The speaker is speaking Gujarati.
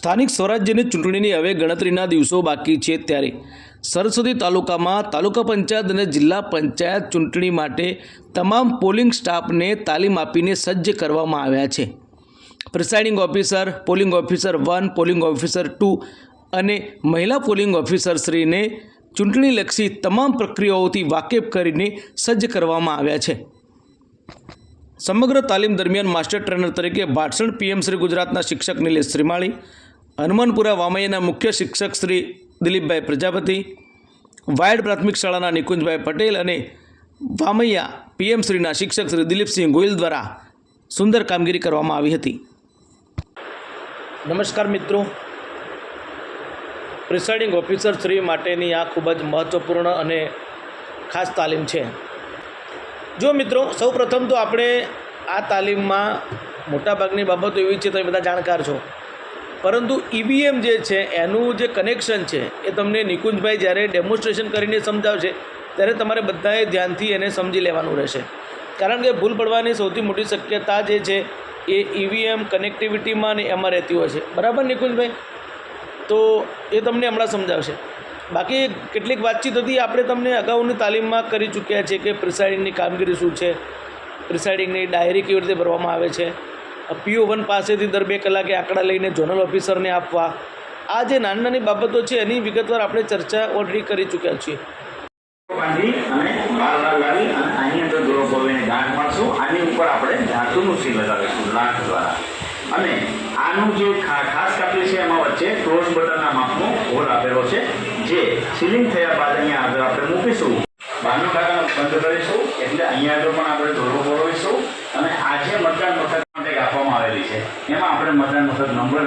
સ્થાનિક સ્વરાજ્યની ચૂંટણીની હવે ગણતરીના દિવસો બાકી છે ત્યારે સરસ્વતી તાલુકામાં તાલુકા પંચાયત અને જિલ્લા પંચાયત ચૂંટણી માટે તમામ પોલિંગ સ્ટાફને તાલીમ આપીને સજ્જ કરવામાં આવ્યા છે। Presiding officer, polling officer 1, polling officer 2 અને મહિલા પોલિંગ ઓફિસરશ્રીને ચૂંટણીલક્ષી તમામ પ્રક્રિયાઓથી વાકેફ કરીને સજ્જ કરવામાં આવ્યા છે। સમગ્ર તાલીમ દરમિયાન માસ્ટર ટ્રેનર તરીકે ભાટસણ પીએમ શ્રી ગુજરાતના શિક્ષક નિલેશ શ્રીમાળી, હનુમાનપુરા વામૈયાના મુખ્ય શિક્ષક શ્રી દિલીપભાઈ પ્રજાપતિ, વાયડ પ્રાથમિક શાળાના નિકુંજભાઈ પટેલ અને વામૈયા પીએમ શ્રીના શિક્ષક શ્રી દિલીપસિંહ ગોયલ દ્વારા સુંદર કામગીરી કરવામાં આવી હતી। નમસ્કાર મિત્રો, પ્રિસાઇડિંગ ઓફિસર શ્રી માટેની આ ખૂબ જ મહત્ત્વપૂર્ણ અને ખાસ તાલીમ છે। જો મિત્રો, સૌપ્રથમ તો આપણે આ તાલીમમાં મોટાભાગની બાબતો એવી છે, તમે બધા જાણકાર છો, પરંતુ ઈવીએમ જે છે એનું જે કનેક્શન છે એ તમને નિકુંજભાઈ જ્યારે ડેમોન્સ્ટ્રેશન કરીને સમજાવશે ત્યારે તમારે બધાએ ધ્યાનથી એને સમજી લેવાનું રહેશે, કારણ કે ભૂલ પડવાની સૌથી મોટી શક્યતા જે છે એ ઈવીએમ કનેક્ટિવિટીમાં ને એમાં રહેતી હોય છે। બરાબર નિકુંજભાઈ? તો એ તમને હમણાં સમજાવશે। બાકી કેટલીક વાતચીત હતી આપણે તમને અગાઉની તાલીમમાં કરી ચૂક્યા છે કે પ્રિસાઇડિંગની કામગીરી શું છે, પ્રિસાઇડિંગની ડાયરી કેવી રીતે ભરવામાં આવે છે, PO1 પાસેથી દર 2 કલાકે આંકડા લઈને ઝોનલ ઓફિસરને આપવા, આ જે નાની નાની બાબતો છે એની વિગતવાર આપણે ચર્ચા ઓલરેડી કરી ચૂક્યા છીએ। બાંધી અને બાર લાવી અને આની અંદર દોરો પરોવીને ગાંઠ મારશું, આની ઉપર આપણે ધાતુનું સીલ લગાવીશું લાખ દ્વારા, અને આનું જે ખાસ કાપી છે એમાં વચ્ચે ક્રોસ બટનના માપનો હોલ આપેલો છે, જે સીલિંગ થયા બાદ અહીંયા આગળ આપણે મૂકીશું, બહારનો ઢાંકણ બંધ કરીશું, એટલે અહીંયા આગળ પણ આપણે દોરો પરોવીશું, અને આ જે મતદાન મથક માટે આપવામાં આવેલી છે એમાં આપણે મતદાન મથક નંબર